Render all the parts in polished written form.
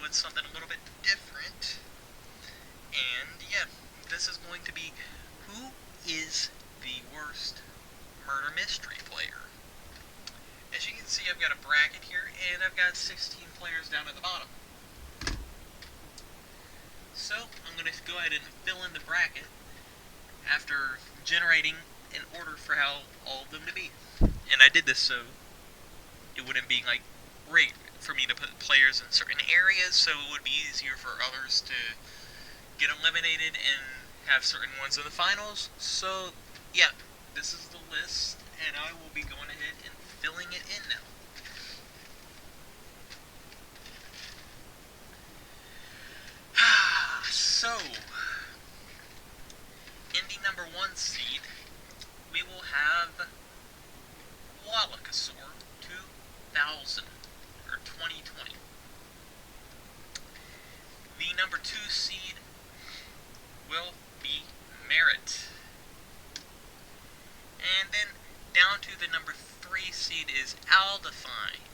with something a little bit different. And yeah, this is going to be who is the worst murder mystery player. As you can see, I've got a bracket here, and I've got 16 players down at the bottom. So, I'm going to go ahead and fill in the bracket after generating an order for how all of them to be. And I did this so it wouldn't be like rigged for me to put players in certain areas, so it would be easier for others to get eliminated and have certain ones in the finals. So, yeah, this is the list, and I will be going ahead and filling it in now. So, in the number 1 seed, we will have Wallakasaur 2000, or 2020. The number 2 seed will be Merit. And then down to the number 3 seed is Aldefine.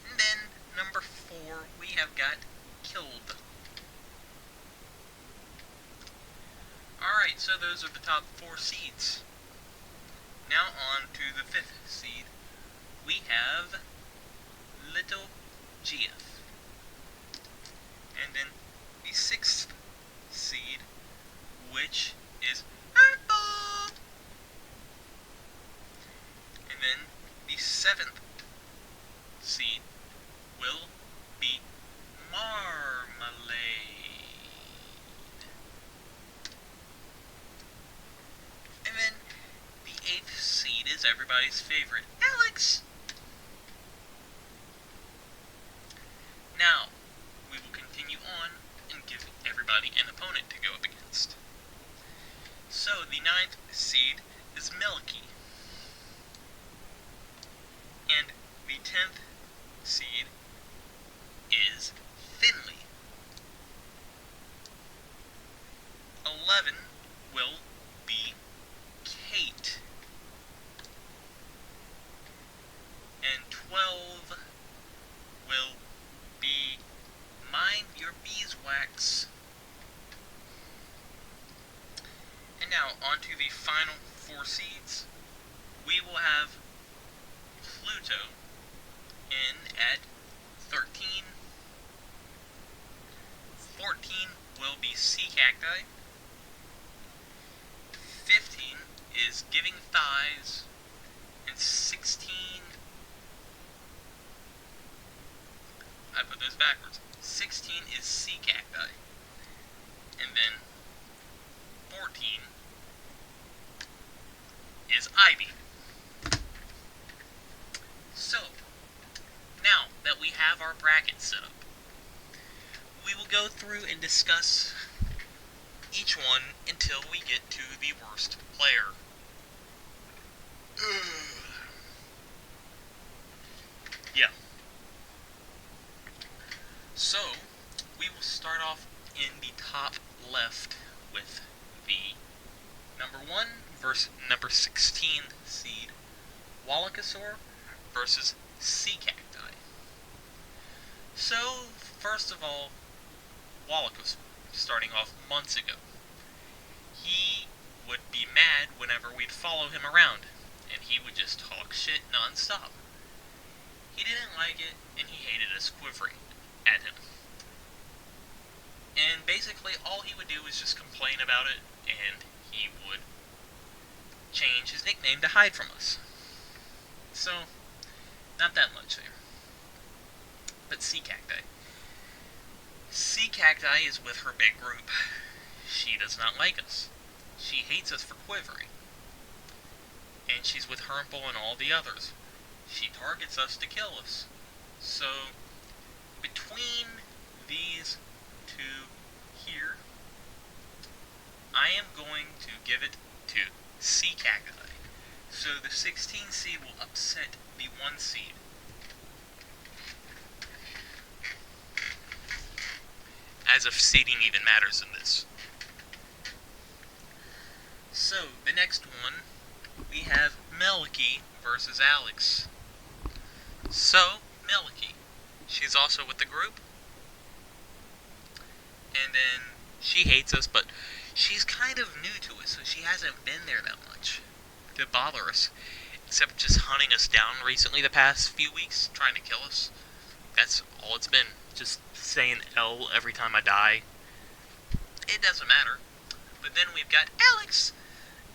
And then number 4 we have got Killed. Alright, so those are the top 4 seeds. Now on to the 5th seed. We have Little GF. And then the 6th seed, which is Apple. And then the 7th seed will be Marmalade. And then the 8th seed is everybody's favorite, Alex. Now, we will continue on and give everybody an opponent to go up against. So, the 9th seed is Milky. And the 10th seed is Finley. 11 will be Kate. And 12 will be Mind Your Beeswax. And now, on to the final 4 seeds. We will have Pluto in at 13. 14 will be Sea Cacti. 15 is Giving Thighs. And 16... I put those backwards. 16 is Sea Cacti. And then 14 is Ivy. So, now that we have our bracket set up, we will go through and discuss each one until we get to the worst player. Yeah. So, we will start off in the top left with the number 1 versus number 16 seed, Wallakasaur versus Sea Cacti. So, first of all, Wallakasaur, starting off months ago. He would be mad whenever we'd follow him around, and he would just talk shit non-stop. He didn't like it, and he hated us quivering at him. And basically, all he would do was just complain about it, and he would change his nickname to hide from us. So, not that much there. But Sea Cacti. Sea Cacti is with her big group. She does not like us. She hates us for quivering. And she's with Hermple and all the others. She targets us to kill us. So, between these 2 here, I am going to give it to Sea Cacti. So the 16 seed will upset the 1 seed. As if seeding even matters in this. So, the next one, we have Milky versus Alex. So, Milky, She's also with the group. And then she hates us, but she's kind of new to us, so she hasn't been there that much to bother us. Except just hunting us down recently the past few weeks, trying to kill us. That's all it's been. Just saying L every time I die. It doesn't matter. But then we've got Alex.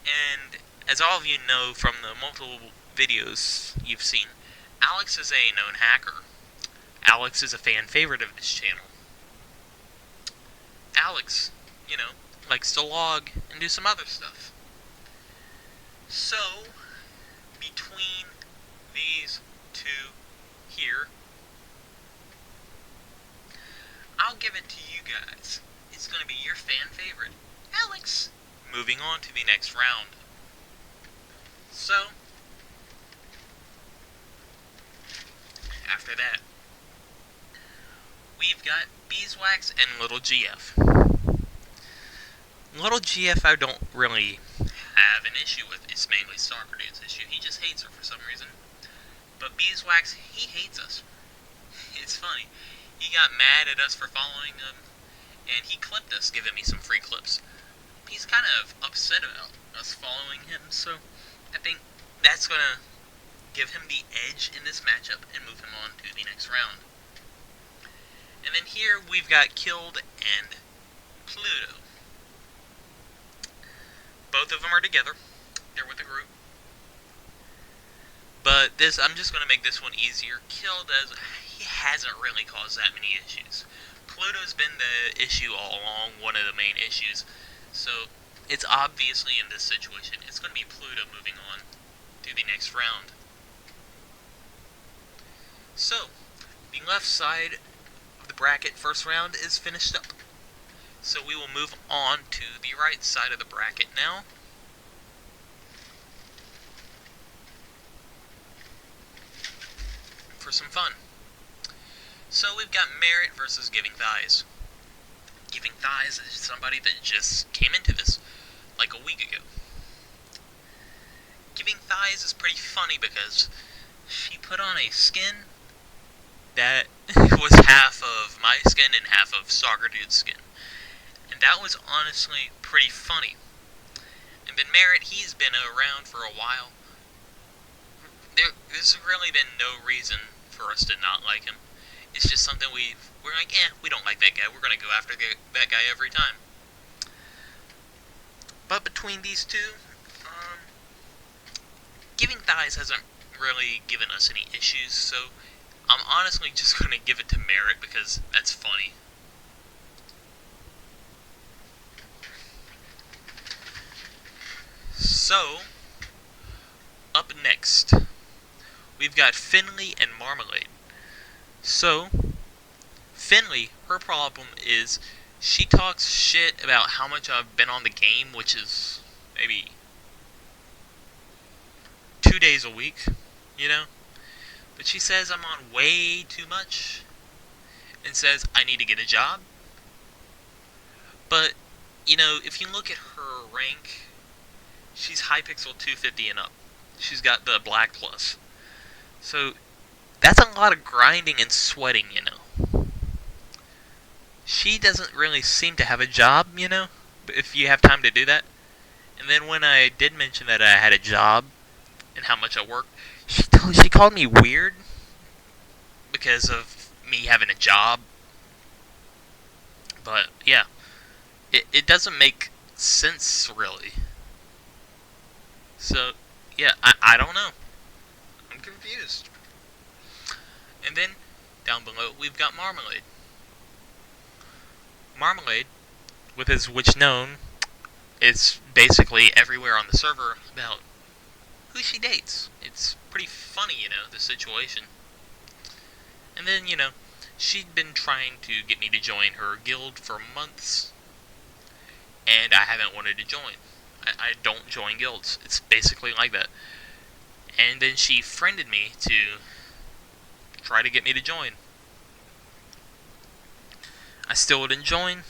And as all of you know from the multiple videos you've seen, Alex is a known hacker. Alex is a fan favorite of this channel. Alex, likes to log and do some other stuff. So, between these two here, I'll give it to you guys. It's going to be your fan favorite, Alex. Moving on to the next round. So, after that, we've got Beeswax and Little GF. Little GF I don't really have an issue with. It's mainly Socrates' issue. He just hates her for some reason. But Beeswax, he hates us. It's funny. He got mad at us for following him, and he clipped us, giving me some free clips. He's kind of upset about us following him, so I think that's going to give him the edge in this matchup and move him on to the next round. And then here we've got Killed and Pluto. Both of them are together. They're with a group. But this, I'm just going to make this one easier. Killed, as he hasn't really caused that many issues. Pluto's been the issue all along, one of the main issues. So, it's obviously in this situation, it's going to be Pluto moving on to the next round. So, the left side of the bracket first round is finished up. So we will move on to the right side of the bracket now. For some fun. So we've got Merit versus Giving Thighs. Giving Thighs is somebody that just came into this like a week ago. Giving Thighs is pretty funny because she put on a skin that was half of my skin and half of Socrates' skin. And that was honestly pretty funny. And then Merit, he's been around for a while. There's really been no reason for us to not like him. It's just something we're like, we don't like that guy. We're going to go after that guy every time. But between these two, Giving Thighs hasn't really given us any issues, so I'm honestly just going to give it to Merit because that's funny. So, up next, we've got Finley and Marmalade. So, Finley, her problem is she talks shit about how much I've been on the game, which is maybe 2 days a week, But she says I'm on way too much, and says I need to get a job. But, if you look at her rank, she's Hypixel 250 and up. She's got the Black Plus. So, that's a lot of grinding and sweating, She doesn't really seem to have a job, if you have time to do that. And then when I did mention that I had a job and how much I worked, she called me weird because of me having a job. But, yeah. It doesn't make sense, really. So, yeah, I don't know. I'm confused. And then, down below, we've got Marmalade. Marmalade, with his Which Known, is basically everywhere on the server about who she dates. It's pretty funny, the situation. And then, she'd been trying to get me to join her guild for months, and I haven't wanted to join. I don't join guilds. It's basically like that. And then she friended me to try to get me to join. I still wouldn't join,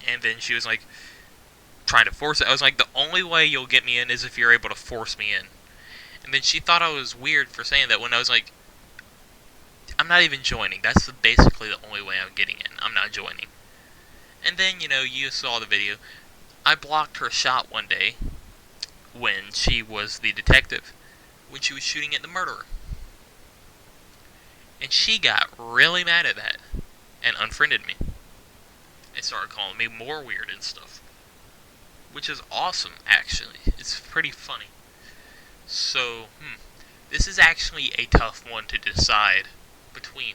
and then she was like, trying to force it. I was like, the only way you'll get me in is if you're able to force me in. And then she thought I was weird for saying that when I was like, I'm not even joining. That's basically the only way I'm getting in. I'm not joining. And then, you saw the video. I blocked her shot one day when she was the detective, when she was shooting at the murderer. And she got really mad at that and unfriended me. And started calling me more weird and stuff. Which is awesome, actually. It's pretty funny. So, this is actually a tough one to decide between.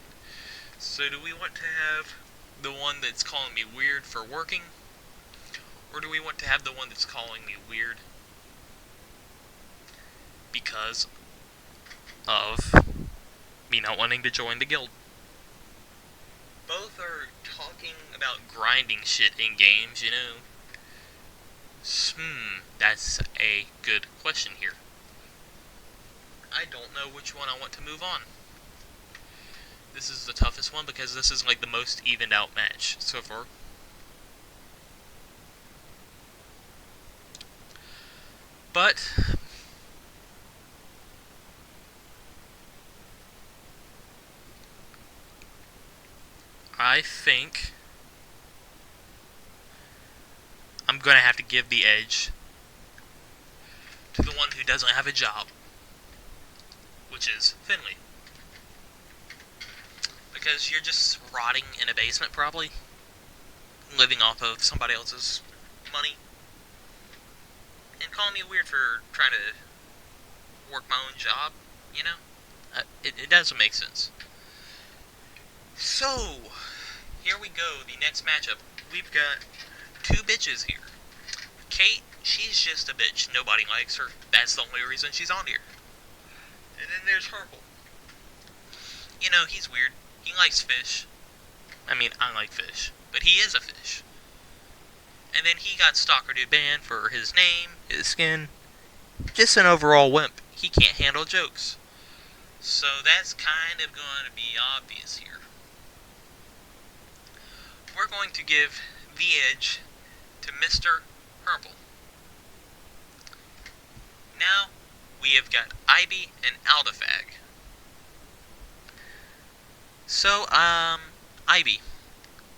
So do we want to have the one that's calling me weird for working? Or do we want to have the one that's calling me weird because of me not wanting to join the guild? Both are talking about grinding shit in games, That's a good question here. I don't know which one I want to move on. This is the toughest one because this is like the most evened out match so far. But I think I'm going to have to give the edge to the one who doesn't have a job, which is Finley. Because you're just rotting in a basement, probably, living off of somebody else's money, and calling me weird for trying to work my own job, It doesn't make sense. So, here we go, the next matchup. We've got two bitches here. Kate, she's just a bitch. Nobody likes her. That's the only reason she's on here. And then there's Herpel. He's weird. He likes fish. I mean, I like fish. But he is a fish. And then he got Stalker Dude banned for his name, his skin. Just an overall wimp. He can't handle jokes. So that's kind of going to be obvious here. We're going to give the edge to Mr. Herpel. Now, we have got Ivy and Aldefag. So, Ivy,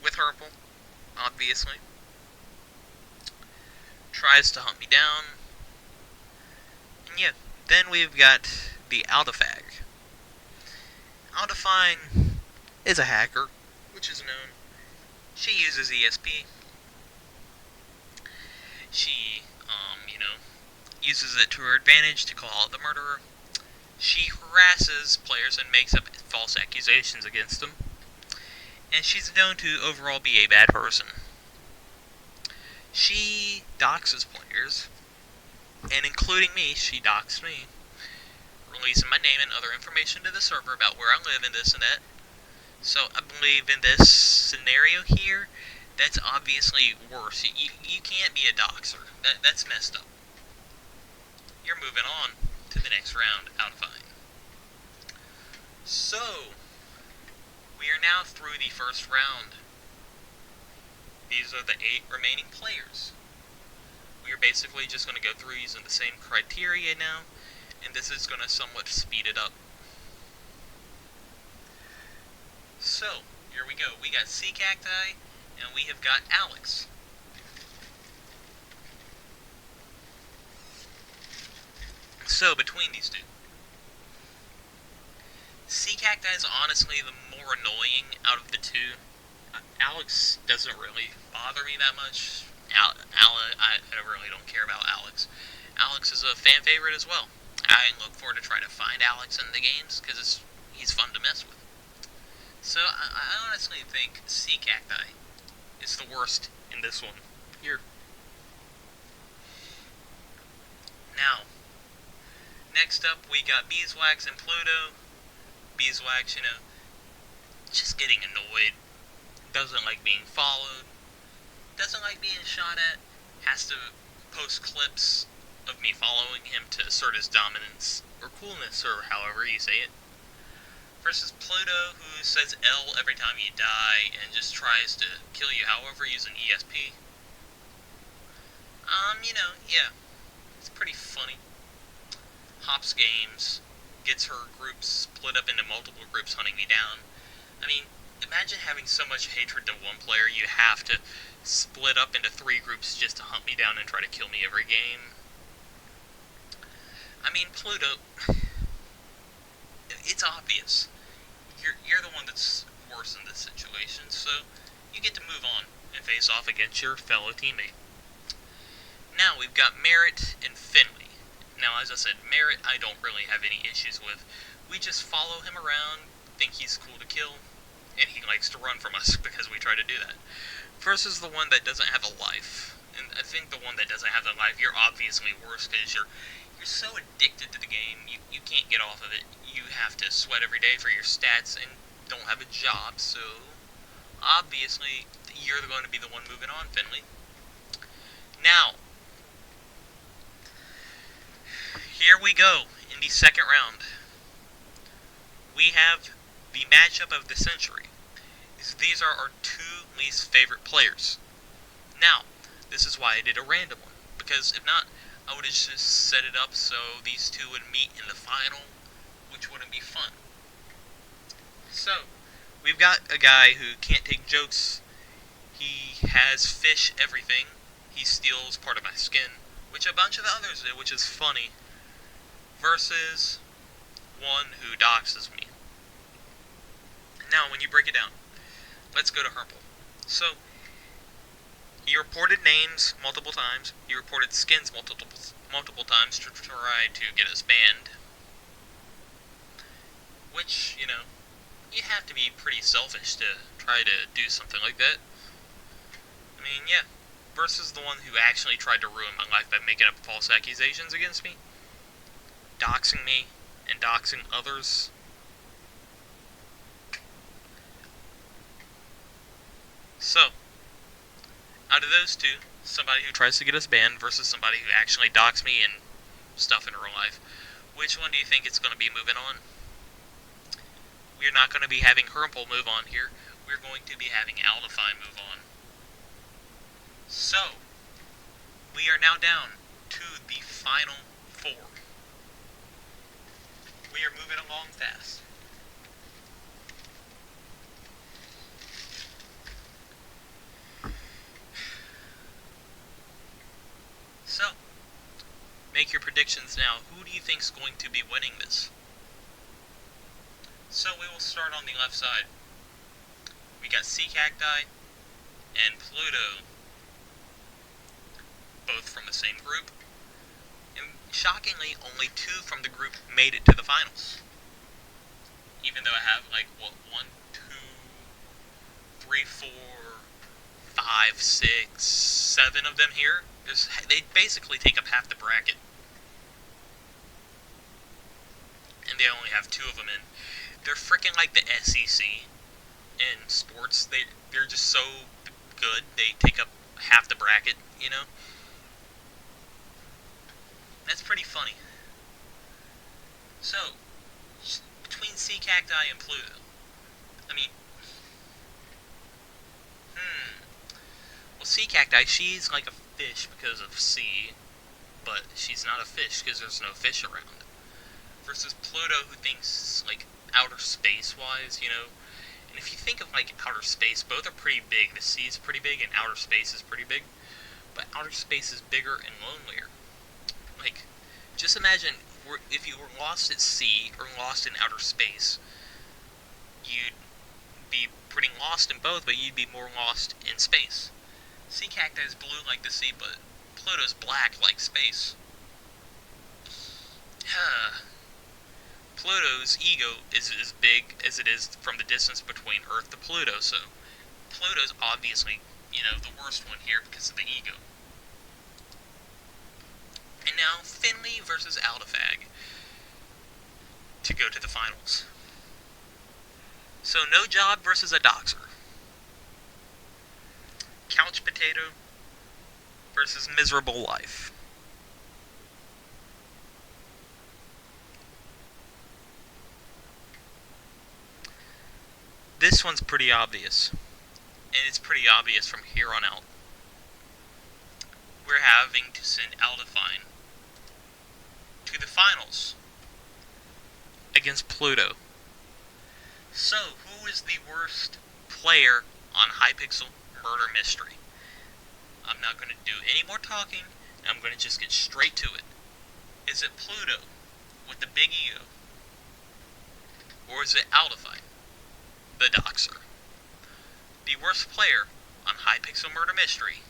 with Herpel, obviously, tries to hunt me down. And yeah, then we've got the Aldefag. Aldefine is a hacker, which is known. She uses ESP. She, uses it to her advantage to call out the murderer. She harasses players and makes up false accusations against them. And she's known to overall be a bad person. She doxes players, and including me, she doxed me, releasing my name and other information to the server about where I live and this and that. So I believe in this scenario here, that's obviously worse. You can't be a doxer. That's messed up. You're moving on to the next round, Aldefine. So, we are now through the first round. These are the 8 remaining players. We are basically just going to go through using the same criteria now, and this is going to somewhat speed it up. So, here we go. We got Sea Cacti, and we have got Alex. So, between these two, Sea Cacti is honestly the more annoying out of the two. Alex doesn't really bother me that much. I really don't care about Alex. Alex is a fan favorite as well. I look forward to trying to find Alex in the games, because he's fun to mess with. So, I honestly think Sea Cacti is the worst in this one. Here. Now, next up we got Beeswax and Pluto. Beeswax, just getting annoyed. Doesn't like being followed. Doesn't like being shot at. Has to post clips of me following him to assert his dominance, or coolness, or however you say it. Versus Pluto, who says L every time you die, and just tries to kill you, however, using ESP. Yeah. It's pretty funny. Hops games. gets her groups split up into multiple groups hunting me down. I mean, imagine having so much hatred to one player you have to split up into 3 groups just to hunt me down and try to kill me every game. I mean, Pluto, it's obvious. You're the one that's worse in this situation, so you get to move on and face off against your fellow teammate. Now we've got Merritt and Finley. Now, as I said, Merritt I don't really have any issues with. We just follow him around, think he's cool to kill, and he likes to run from us because we try to do that. Versus the one that doesn't have a life. And I think the one that doesn't have a life, you're obviously worse because you're so addicted to the game, you can't get off of it. You have to sweat every day for your stats and don't have a job, so obviously you're going to be the one moving on, Finley. Now, here we go in the second round. We have the matchup of the century. These are our 2 least favorite players. Now, this is why I did a random one, because if not, I would have just set it up so these 2 would meet in the final, which wouldn't be fun. So, we've got a guy who can't take jokes. He has fish everything. He steals part of my skin, which a bunch of the others do, which is funny. Versus one who doxes me. Now, when you break it down, let's go to Herpel. So, he reported names multiple times. He reported skins multiple times to try to get us banned. Which, you know, you have to be pretty selfish to try to do something like that. I mean, yeah. Versus the one who actually tried to ruin my life by making up false accusations against me, doxing me, and doxing others. So, out of those 2, somebody who tries to get us banned versus somebody who actually doxed me and stuff in real life, which one do you think it's going to be moving on? We're not going to be having Herpel move on here. We're going to be having Aldefine move on. So, we are now down to the final 4. We are moving along fast. So, make your predictions now. Who do you think is going to be winning this? So we will start on the left side. We got Sea Cacti and Pluto, both from the same group. And shockingly, only 2 from the group made it to the finals. Even though I have, like, 1, 2, 3, 4, 5, 6, 7 of them here. They basically take up half the bracket. And they only have 2 of them in. They're freaking like the SEC in sports. They're just so good. They take up half the bracket, you know? That's pretty funny. So, between Sea Cacti and Pluto, I mean, well, Sea Cacti, she's like a fish because of sea, but she's not a fish because there's no fish around. Versus Pluto, who thinks, like, outer space-wise, you know? And if you think of, like, outer space, both are pretty big. The sea is pretty big, and outer space is pretty big. But outer space is bigger and lonelier. Like, just imagine if you were lost at sea or lost in outer space, you'd be pretty lost in both, but you'd be more lost in space. Sea Cacti is blue like the sea, but Pluto's black like space. Pluto's ego is as big as it is from the distance between Earth to Pluto, so Pluto's obviously, you know, the worst one here because of the ego. And now, Finley versus Aldefag to go to the finals. So, No Job versus a Doxer. Couch Potato versus Miserable Life. This one's pretty obvious. And it's pretty obvious from here on out. We're having to send Aldefine to the finals against Pluto. So, who is the worst player on Hypixel Murder Mystery? I'm not going to do any more talking. I'm going to just get straight to it. Is it Pluto with the big ego? Or is it Aldifine, the Doxer? The worst player on Hypixel Murder Mystery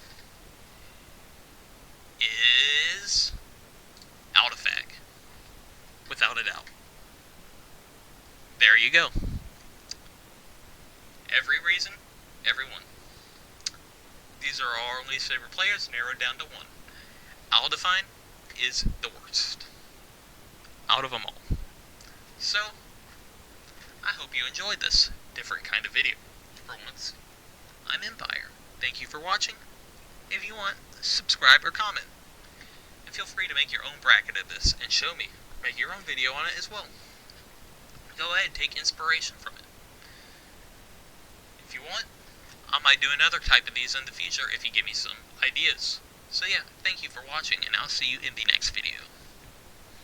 is Aldifag, without a doubt. There you go. Every reason, every one. These are our least favorite players, narrowed down to one. Aldifine is the worst out of them all. So, I hope you enjoyed this different kind of video. For once, I'm Empire. Thank you for watching. If you want, subscribe or comment. And feel free to make your own bracket of this and show me. Make your own video on it as well. Go ahead and take inspiration from it. If you want, I might do another type of these in the future if you give me some ideas. So yeah, thank you for watching, and I'll see you in the next video.